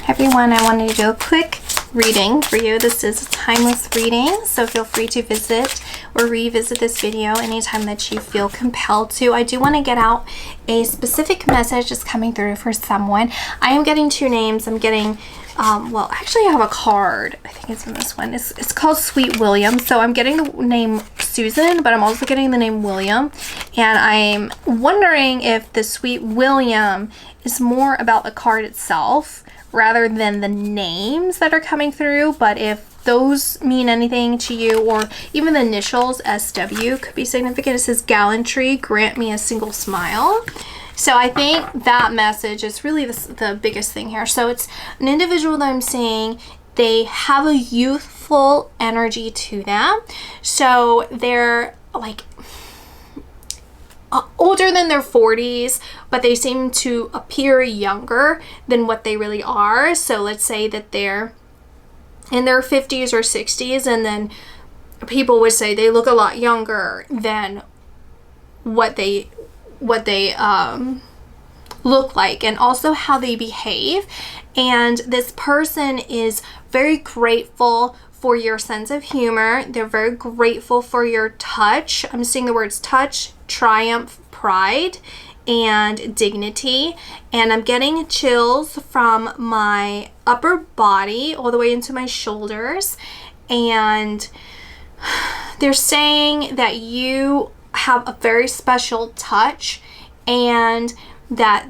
Everyone, I wanted to do a quick reading for you. This is a timeless reading, so feel free to visit or revisit this video anytime that you feel compelled to. I do want to get out a specific message that's coming through for someone. I am getting two names. I'm getting well, actually I have a card. I think it's in this one. It's called Sweet William. So I'm getting the name Susan, but I'm also getting the name William. And I'm wondering if the Sweet William is more about the card itself rather than the names that are coming through. But if those mean anything to you, or even the initials SW could be significant. It says gallantry, grant me a single smile. So I think that message is really the biggest thing here. So it's an individual that I'm seeing, they have a youthful energy to them. So they're like older than their 40s, but they seem to appear younger than what they really are. So let's say that they're in their 50s or 60s, and then people would say they look a lot younger than what they look like, and also how they behave. And this person is very grateful for your sense of humor. They're very grateful for your touch. I'm seeing the words touch, triumph, pride, and dignity. And I'm getting chills from my upper body all the way into my shoulders. And they're saying that you have a very special touch, and that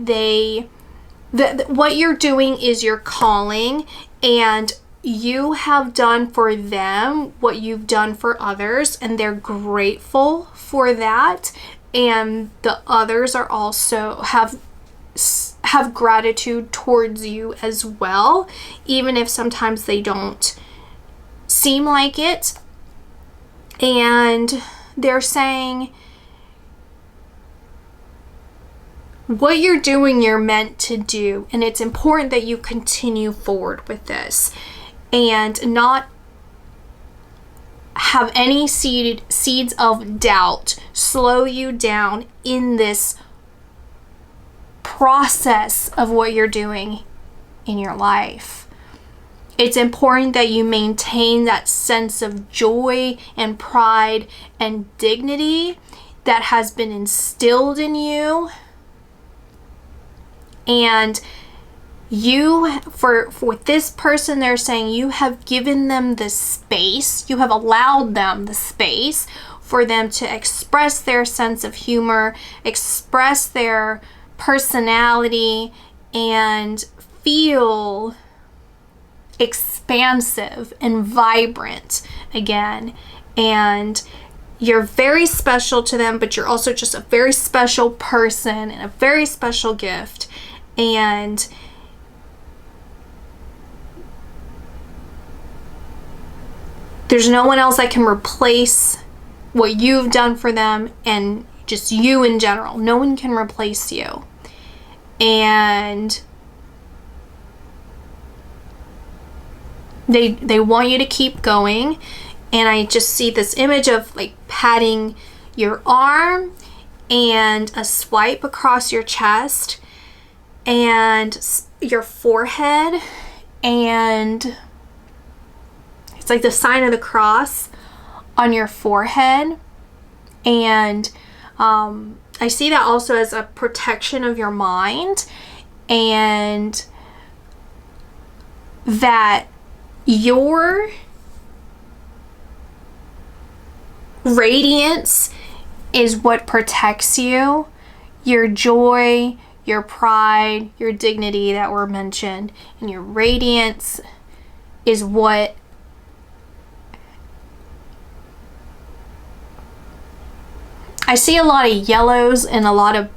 what you're doing is your calling, and you have done for them what you've done for others, and they're grateful for that. And the others are also have gratitude towards you as well, even if sometimes they don't seem like it. And they're saying what you're doing, you're meant to do, and it's important that you continue forward with this and not have any seeds of doubt slow you down in this process of what you're doing in your life. It's important that you maintain that sense of joy and pride and dignity that has been instilled in you. And you, for this person, they're saying you have given them the space, you have allowed them the space for them to express their sense of humor, express their personality, and feel expansive and vibrant again. And you're very special to them, but you're also just a very special person and a very special gift. And there's no one else that can replace what you've done for them, and just you in general. No one can replace you. And they want you to keep going. And I just see this image of like patting your arm and a swipe across your chest and your forehead, and it's like the sign of the cross on your forehead. And I see that also as a protection of your mind, and that your radiance is what protects you. Your joy, your pride, your dignity that were mentioned, and your radiance is what I see. A lot of yellows and a lot of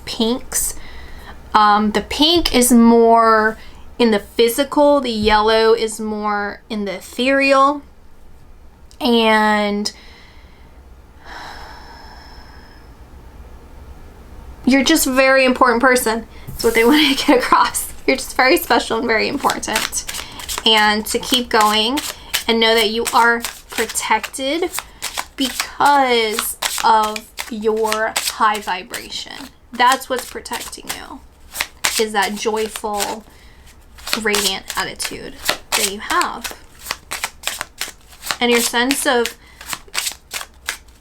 pinks. The pink is more in the physical, the yellow is more in the ethereal. And you're just a very important person. That's what they want to get across. You're just very special and very important. And to keep going and know that you are protected because of your high vibration. That's what's protecting you, is that joyful radiant attitude that you have. And your sense of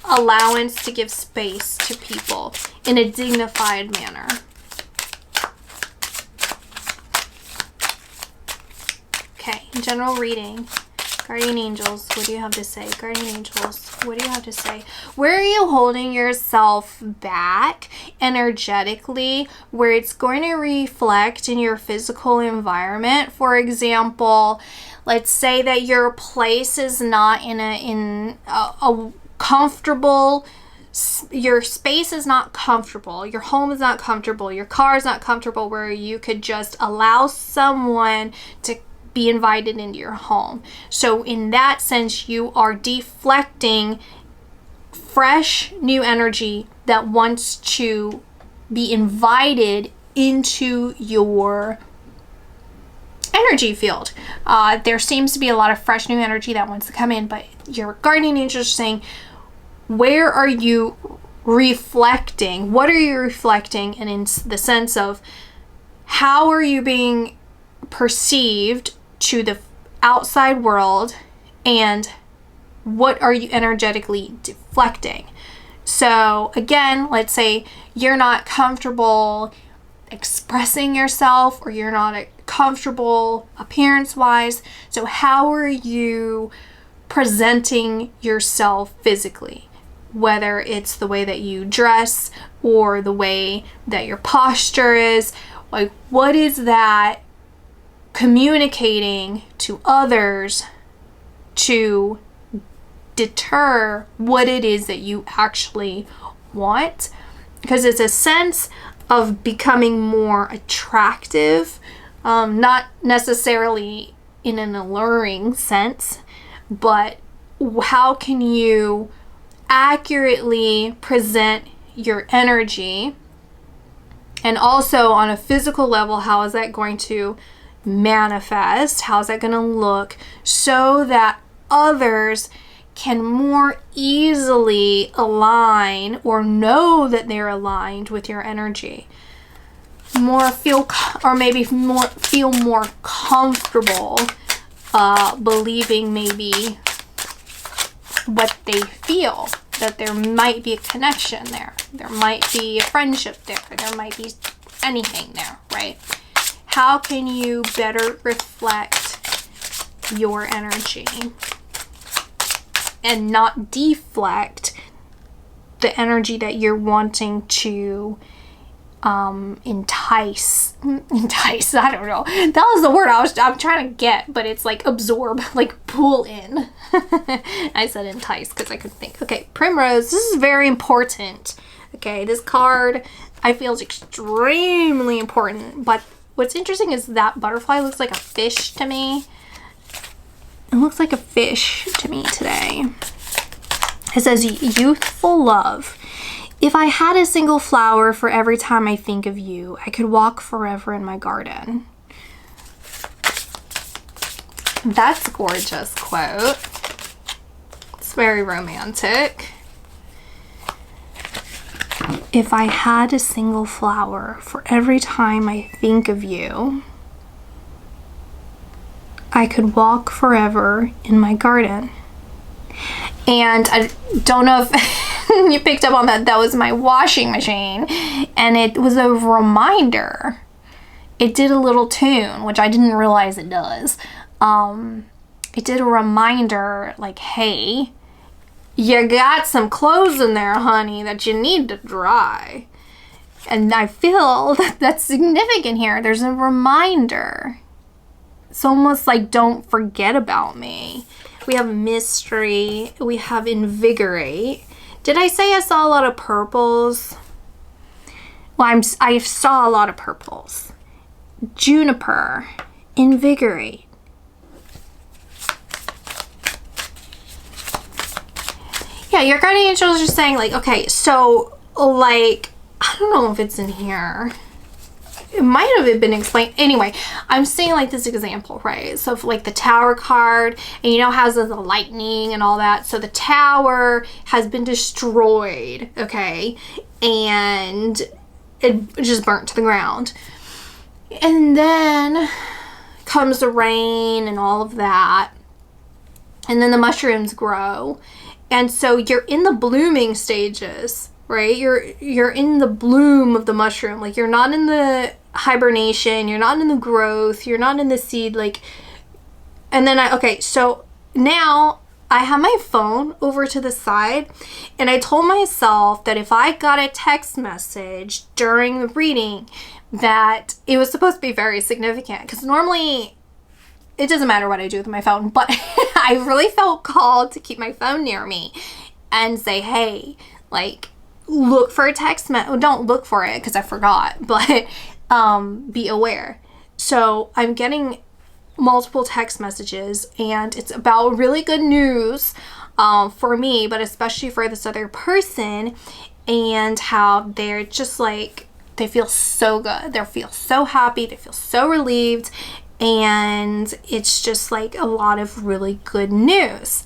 allowance to give space to people in a dignified manner. Okay, general reading. Guardian angels, what do you have to say? Guardian angels, what do you have to say? Where are you holding yourself back energetically, where it's going to reflect in your physical environment? For example, let's say that your place is not in a comfortable, your space is not comfortable, your home is not comfortable, your car is not comfortable, where you could just allow someone to be invited into your home. So in that sense, you are deflecting fresh new energy that wants to be invited into your energy field. There seems to be a lot of fresh new energy that wants to come in, but your guardian angels are saying, where are you reflecting? What are you reflecting? And in the sense of, how are you being perceived to the outside world, and what are you energetically deflecting? So again, let's say you're not comfortable expressing yourself, or you're not comfortable appearance wise. So how are you presenting yourself physically? Whether it's the way that you dress or the way that your posture is, like, what is that communicating to others to deter what it is that you actually want? Because it's a sense of becoming more attractive, not necessarily in an alluring sense, but how can you accurately present your energy? And also on a physical level, how is that going to manifest? How's that going to look so that others can more easily align or know that they're aligned with your energy? Feel more comfortable believing maybe what they feel, that there might be a connection there. There might be a friendship there. There might be anything there, right? How can you better reflect your energy and not deflect the energy that you're wanting to entice, I don't know, that was the word I'm trying to get, but it's like absorb, like pull in. I said entice because I couldn't think. Okay, Primrose, this is very important. Okay, this card I feel is extremely important, but what's interesting is that butterfly looks like a fish to me. It looks like a fish to me today. It says, youthful love. If I had a single flower for every time I think of you, I could walk forever in my garden. That's a gorgeous quote. It's very romantic. If I had a single flower for every time I think of you, I could walk forever in my garden. And I don't know if you picked up on that. That was my washing machine, and it was a reminder. It did a little tune, which I didn't realize it does. It did a reminder like, hey, you got some clothes in there, honey, that you need to dry. And I feel that that's significant here. There's a reminder. It's almost like, don't forget about me. We have mystery. We have invigorate. Did I say I saw a lot of purples? Well, I saw a lot of purples. Juniper. Invigorate. Yeah, your guardian angels are saying, like, okay, so, like, I don't know if it's in here. It might have been explained. Anyway, I'm seeing like this example, right? So if, like, the tower card, and you know how it has the lightning and all that. So the tower has been destroyed, okay? And it just burnt to the ground. And then comes the rain and all of that. And then the mushrooms grow. And so you're in the blooming stages, right? You're in the bloom of the mushroom. Like, you're not in the hibernation, you're not in the growth, you're not in the seed, like. And then so now I have my phone over to the side, and I told myself that if I got a text message during the reading, that it was supposed to be very significant, because normally it doesn't matter what I do with my phone, but I really felt called to keep my phone near me and say, hey, like, look for a text message. Don't look for it because I forgot, but be aware. So I'm getting multiple text messages, and it's about really good news for me, but especially for this other person, and how they're just like, they feel so good. They feel so happy. They feel so relieved. And it's just like a lot of really good news.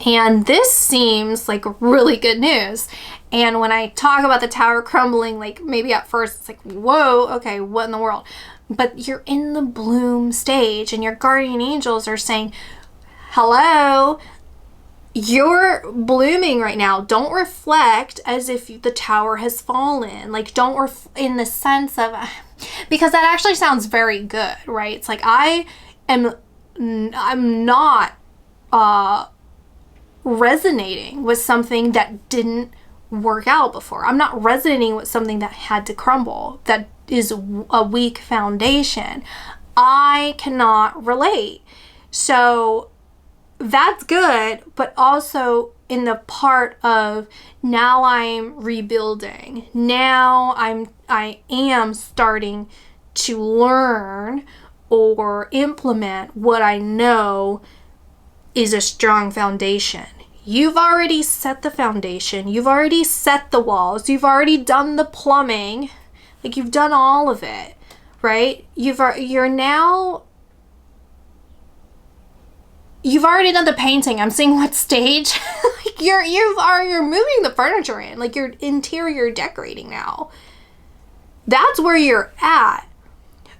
And this seems like really good news. And when I talk about the tower crumbling, like, maybe at first it's like, whoa, okay, what in the world? But you're in the bloom stage, and your guardian angels are saying, hello, you're blooming right now. Don't reflect as if the tower has fallen. Like, don't in the sense of, because that actually sounds very good, right? It's like, I'm not resonating with something that didn't work out before. I'm not resonating with something that had to crumble, that is a weak foundation. I cannot relate. So that's good, but also in the part of, now I'm rebuilding. Now I am starting to learn or implement what I know is a strong foundation. You've already set the foundation. You've already set the walls. You've already done the plumbing. Like, you've done all of it, right? You've already done the painting. I'm seeing what stage. Like, you're moving the furniture in. Like, you're interior decorating now. That's where you're at.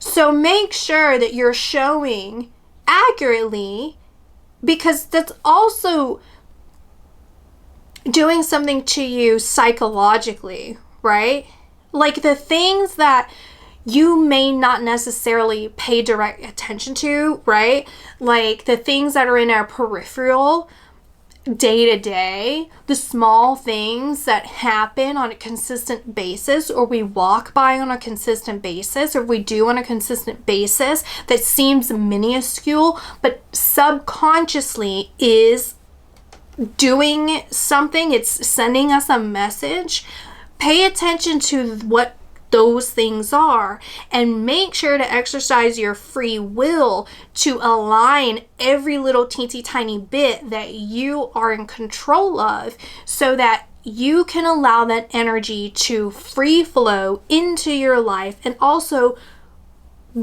So make sure that you're showing accurately, because that's also doing something to you psychologically, right? Like, the things that you may not necessarily pay direct attention to, right? Like, the things that are in our peripheral day to day, the small things that happen on a consistent basis, or we walk by on a consistent basis, or we do on a consistent basis, that seems minuscule, but subconsciously is doing something. It's sending us a message. Pay attention to what those things are, and make sure to exercise your free will to align every little teensy tiny bit that you are in control of, so that you can allow that energy to free flow into your life, and also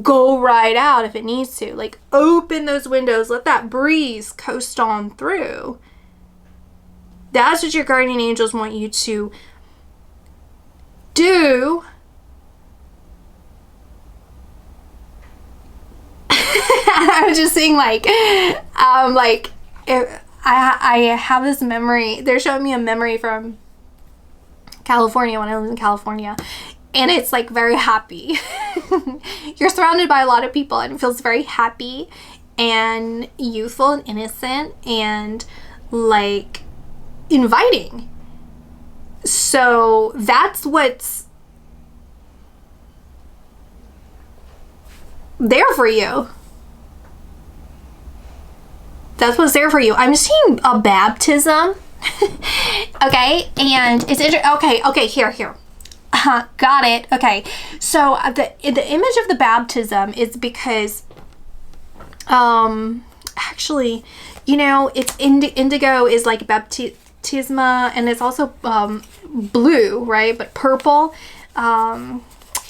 go right out if it needs to. Like, open those windows, let that breeze coast on through. That's what your guardian angels want you to do. I'm just seeing, like, I have this memory. They're showing me a memory from California, when I lived in California, and it's like very happy. You're surrounded by a lot of people, and it feels very happy and youthful and innocent and like inviting. So that's what's there for you. That's what's there for you. I'm seeing a baptism. Okay, and it's okay, here. Got it. Okay, so the image of the baptism is because actually, you know, it's indigo is like baptisma, and it's also blue, right? But purple.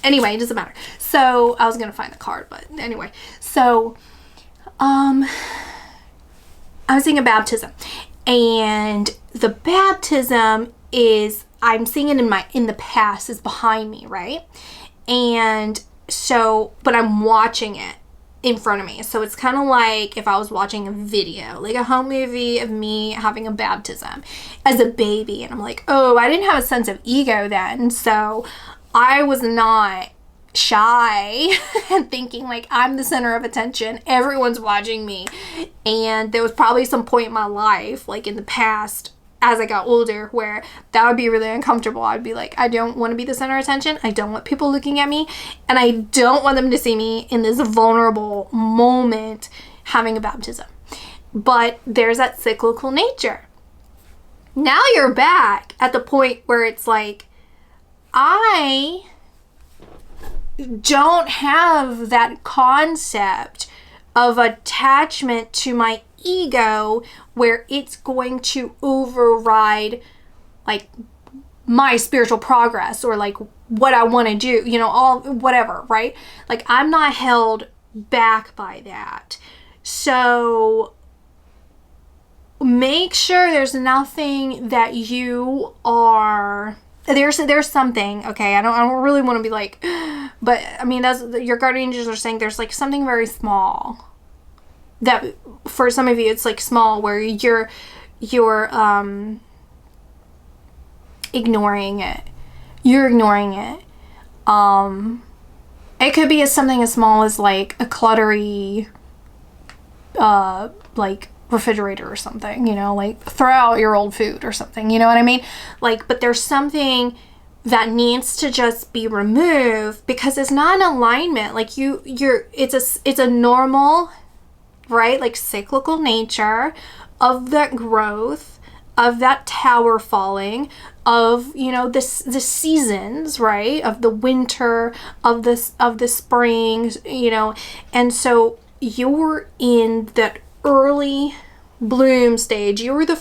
Anyway, it doesn't matter. So I was gonna find the card, but anyway, so I was seeing a baptism, and the baptism is, I'm seeing it in the past, is behind me, right? And so, but I'm watching it, in front of me. So it's kind of like if I was watching a video, like a home movie of me having a baptism as a baby. And I'm like, oh, I didn't have a sense of ego then. So I was not shy and thinking like I'm the center of attention. Everyone's watching me. And there was probably some point in my life, like in the past, as I got older, where that would be really uncomfortable. I'd be like, I don't want to be the center of attention. I don't want people looking at me. And I don't want them to see me in this vulnerable moment having a baptism. But there's that cyclical nature. Now you're back at the point where it's like, I don't have that concept of attachment to my ego where it's going to override like my spiritual progress or like what I want to do, you know, all whatever, right? Like I'm not held back by that. So make sure there's nothing that you are, there's something, okay, I don't really want to be like, but I mean, that's, your guardian angels are saying there's like something very small that for some of you it's like small where you're ignoring it. You're ignoring it. It could be something as small as like a cluttery like refrigerator or something, you know, like throw out your old food or something, you know what I mean? Like, but there's something that needs to just be removed because it's not an alignment. Like it's a normal, right? Like cyclical nature of that growth, of that tower falling, of, you know, the seasons, right? Of the winter, of the spring, you know. And so you're in that early bloom stage. You're the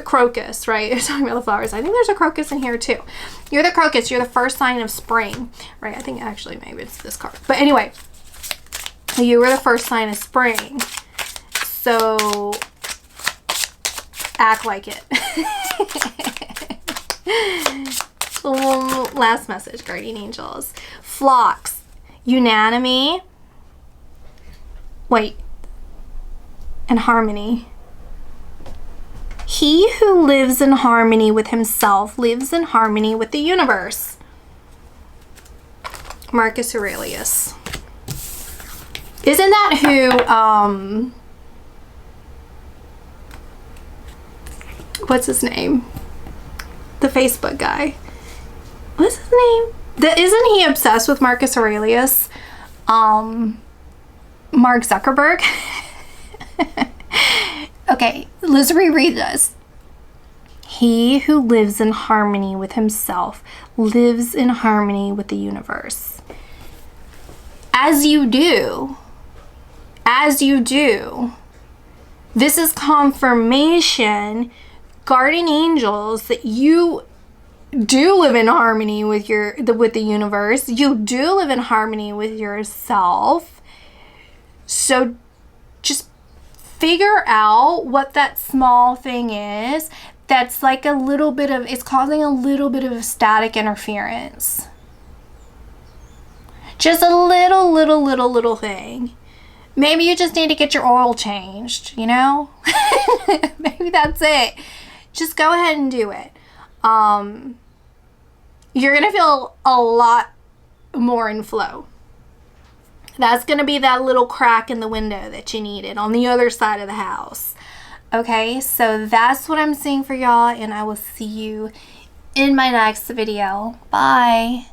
crocus, right? You're talking about the flowers. I think there's a crocus in here too. You're the crocus. You're the first sign of spring, right? I think actually maybe it's this card. But anyway, you were the first sign of spring. So act like it. Last message, guardian angels. Flocks. Unanimity. Wait. And harmony. He who lives in harmony with himself lives in harmony with the universe. Marcus Aurelius. Isn't that who, what's his name? The Facebook guy. What's his name? Isn't he obsessed with Marcus Aurelius? Mark Zuckerberg? Okay, let's reread this. He who lives in harmony with himself lives in harmony with the universe. As you do, this is confirmation, guardian angels, that you do live in harmony with the universe. You do live in harmony with yourself. So just figure out what that small thing is that's like it's causing a little bit of static interference. Just a little thing. Maybe you just need to get your oil changed, you know? Maybe that's it. Just go ahead and do it. You're going to feel a lot more in flow. That's going to be that little crack in the window that you needed on the other side of the house. Okay, so that's what I'm seeing for y'all, and I will see you in my next video. Bye.